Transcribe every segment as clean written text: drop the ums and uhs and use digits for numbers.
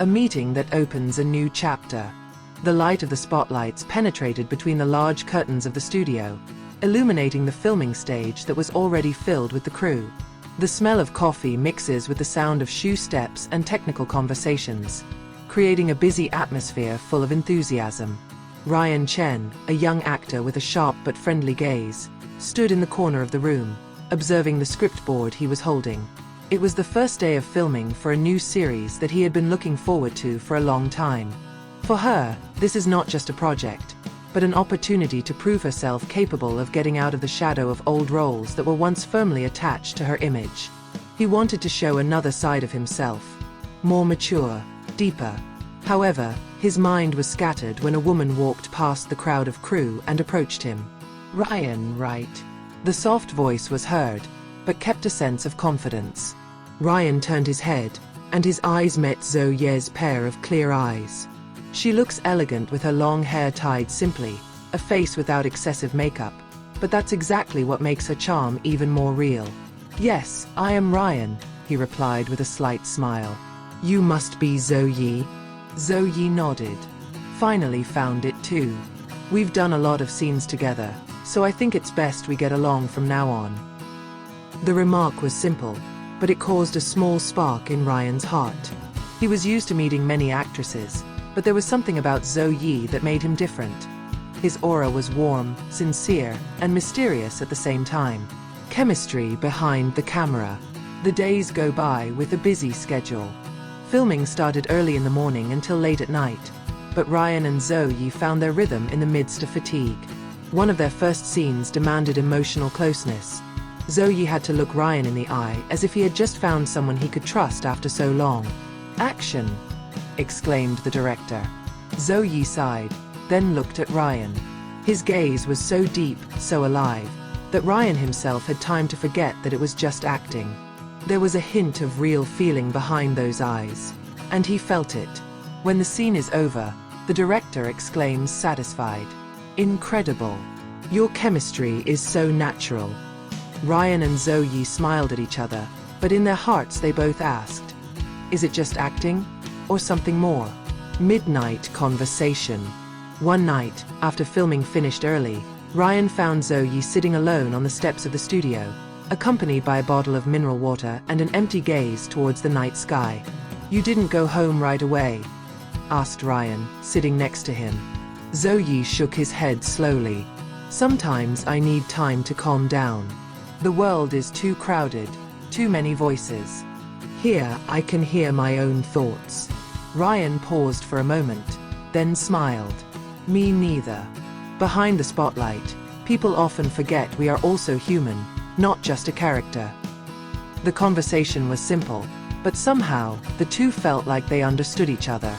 A meeting that opens a new chapter. The light of the spotlights penetrated between the large curtains of the studio, illuminating the filming stage that was already filled with the crew. The smell of coffee mixes with the sound of shoe steps and technical conversations, creating a busy atmosphere full of enthusiasm. Chen, a young actor with a sharp but friendly gaze, stood in the corner of the room, observing the script board he was holding. It was the first day of filming for a new series that he had been looking forward to for a long time. For her, this is not just a project, but an opportunity to prove herself capable of getting out of the shadow of old roles that were once firmly attached to her image. He wanted to show another side of himself, more mature, deeper. However, his mind was scattered when a woman walked past the crowd of crew and approached him. "Ryan, right?" The soft voice was heard, but kept a sense of confidence. Ryan turned his head, and his eyes met Zoe's pair of clear eyes. She looks elegant with her long hair tied simply, a face without excessive makeup, but that's exactly what makes her charm even more real. "Yes, I am Ryan," he replied with a slight smile. "You must be Zoe." Zoe nodded. "Finally found it too. We've done a lot of scenes together, so I think it's best we get along from now on." The remark was simple, but it caused a small spark in Ryan's heart. He was used to meeting many actresses, but there was something about Zoe that made him different. His aura was warm, sincere, and mysterious at the same time. Chemistry behind the camera. The days go by with a busy schedule. Filming started early in the morning until late at night, but Ryan and Zoe found their rhythm in the midst of fatigue. One of their first scenes demanded emotional closeness. Zoe had to look Ryan in the eye as if he had just found someone he could trust after so long. "Action!" exclaimed the director. Zoe sighed, then looked at Ryan. His gaze was so deep, so alive, that Ryan himself had time to forget that it was just acting. There was a hint of real feeling behind those eyes, and he felt it. When the scene is over, the director exclaims satisfied, "Incredible. Your chemistry is so natural." Ryan and Zoe smiled at each other, but in their hearts they both asked, "Is it just acting? Or something more?" Midnight conversation. One night, after filming finished early, Ryan found Zoe sitting alone on the steps of the studio, accompanied by a bottle of mineral water and an empty gaze towards the night sky. "You didn't go home right away?" asked Ryan, sitting next to him. Zoe shook his head slowly. "Sometimes I need time to calm down. The world is too crowded, too many voices. Here I can hear my own thoughts." Ryan paused for a moment, then smiled. "Me neither." Behind the spotlight, people often forget we are also human, not just a character. The conversation was simple, but somehow, the two felt like they understood each other.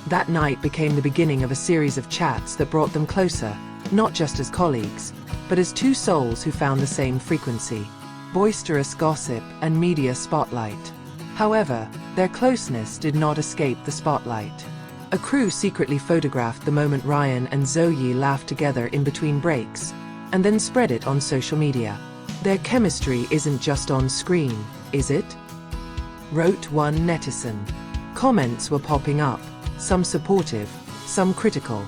That night became the beginning of a series of chats that brought them closer, not just as colleagues, but as two souls who found the same frequency. Boisterous gossip and media spotlight. However, their closeness did not escape the spotlight. A crew secretly photographed the moment Ryan and Zoe laughed together in between breaks, and then spread it on social media. "Their chemistry isn't just on screen, is it?" wrote one netizen. Comments were popping up, some supportive, some critical.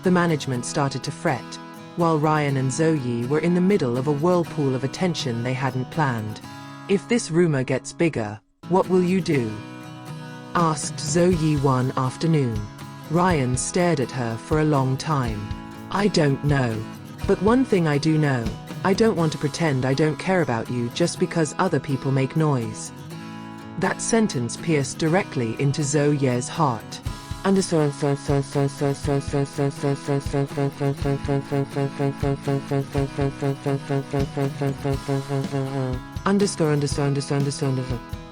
The management started to fret, while Ryan and Zoe were in the middle of a whirlpool of attention they hadn't planned. "If this rumor gets bigger, what will you do?" asked Zoe one afternoon. Ryan stared at her for a long time. "I don't know. But one thing I do know, I don't want to pretend I don't care about you just because other people make noise." That sentence pierced directly into Zoe's heart. Understood.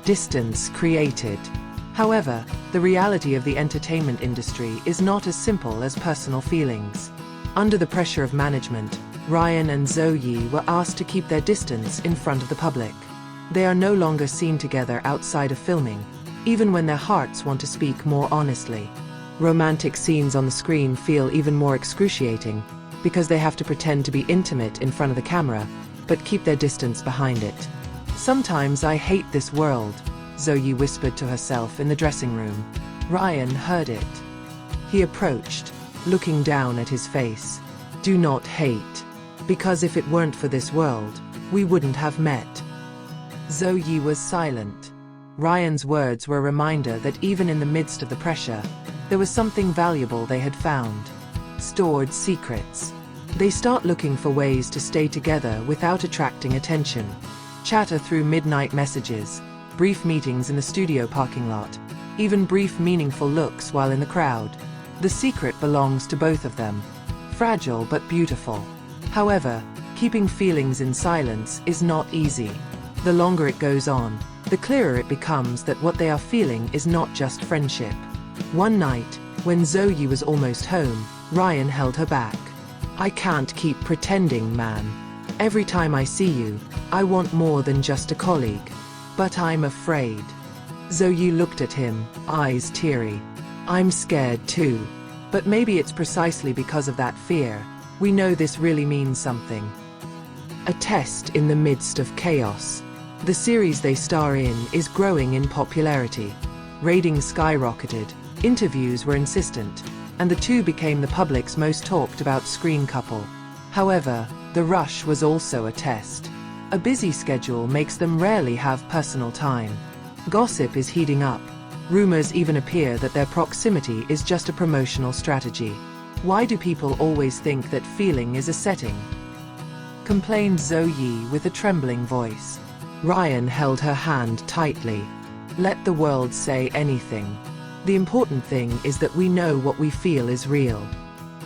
Distance created. However, the reality of the entertainment industry is not as simple as personal feelings. Under the pressure of management, Ryan and Zoe were asked to keep their distance in front of the public. They are no longer seen together outside of filming, even when their hearts want to speak more honestly. Romantic scenes on the screen feel even more excruciating, because they have to pretend to be intimate in front of the camera, but keep their distance behind it. "Sometimes I hate this world," Zoe whispered to herself in the dressing room. Ryan heard it. He approached, looking down at his face. Do not hate. Because if it weren't for this world, we wouldn't have met. Zoe was silent. Ryan's words were a reminder that even in the midst of the pressure, there was something valuable they had found. Stored secrets. They start looking for ways to stay together without attracting attention. Chatter through midnight messages, brief meetings in the studio parking lot, even brief meaningful looks while in the crowd. The secret belongs to both of them. Fragile but beautiful. However, keeping feelings in silence is not easy. The longer it goes on, the clearer it becomes that what they are feeling is not just friendship. One night, when Zoe was almost home, Ryan held her back. I can't keep pretending, man. Every time I see you, I want more than just a colleague. But I'm afraid. Zoe looked at him, eyes teary. I'm scared too. But maybe it's precisely because of that fear. We know this really means something. A test in the midst of chaos. The series they star in is growing in popularity. Ratings skyrocketed, interviews were insistent, and the two became the public's most talked about screen couple. However, the rush was also a test. A busy schedule makes them rarely have personal time. Gossip is heating up. Rumors even appear that their proximity is just a promotional strategy. Why do people always think that feeling is a setting? Complained Zoe with a trembling voice. Ryan held her hand tightly. Let the world say anything. The important thing is that we know what we feel is real.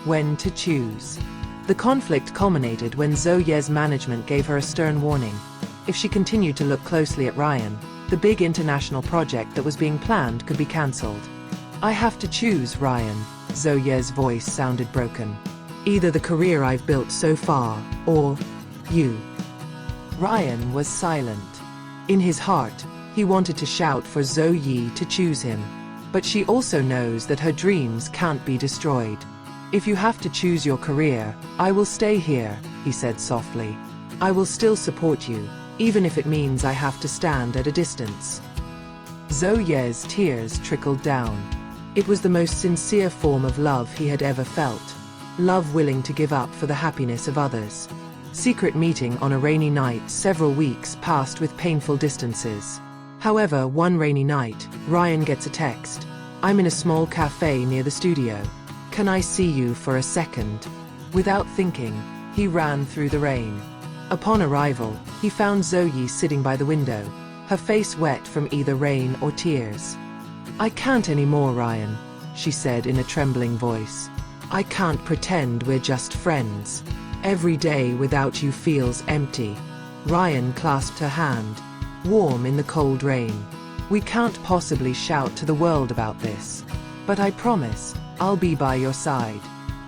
When to choose. The conflict culminated when Zoe's management gave her a stern warning. If she continued to look closely at Ryan, the big international project that was being planned could be cancelled. I have to choose, Ryan. Zoe's voice sounded broken. Either the career I've built so far, or you. Ryan was silent. In his heart, he wanted to shout for Zoe to choose him. But she also knows that her dreams can't be destroyed. If you have to choose your career, I will stay here, he said softly. I will still support you, even if it means I have to stand at a distance. Zoe's tears trickled down. It was the most sincere form of love he had ever felt. Love willing to give up for the happiness of others. Secret meeting on a rainy night. Several weeks passed with painful distances. However, one rainy night, Ryan gets a text. I'm in a small cafe near the studio. Can I see you for a second? Without thinking, he ran through the rain. Upon arrival, he found Zoe sitting by the window, her face wet from either rain or tears. I can't anymore, Ryan, she said in a trembling voice. I can't pretend we're just friends. Every day without you feels empty. Ryan clasped her hand, warm in the cold rain. We can't possibly shout to the world about this. But I promise, I'll be by your side.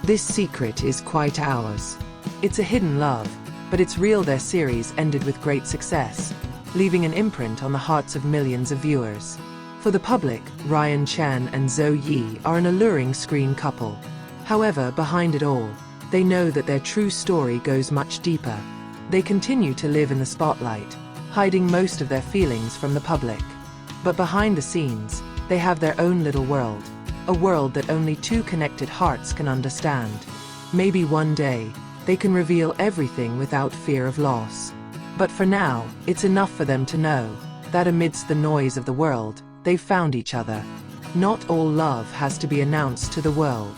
This secret is quite ours. It's a hidden love, but it's real. Their series ended with great success, leaving an imprint on the hearts of millions of viewers. For the public, Ryan, Chen and Zoe are an alluring screen couple. However, behind it all, they know that their true story goes much deeper. They continue to live in the spotlight, hiding most of their feelings from the public. But behind the scenes, they have their own little world, a world that only two connected hearts can understand. Maybe one day, they can reveal everything without fear of loss. But for now, it's enough for them to know that amidst the noise of the world, they've found each other. Not all love has to be announced to the world.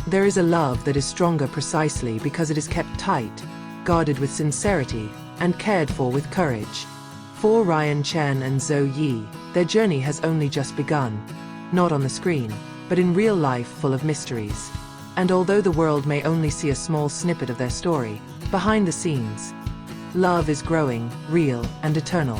There is a love that is stronger precisely because it is kept tight, guarded with sincerity, and cared for with courage. For Ryan, Chen and Zoe, their journey has only just begun. Not on the screen, but in real life full of mysteries. And although the world may only see a small snippet of their story, behind the scenes, love is growing, real, and eternal.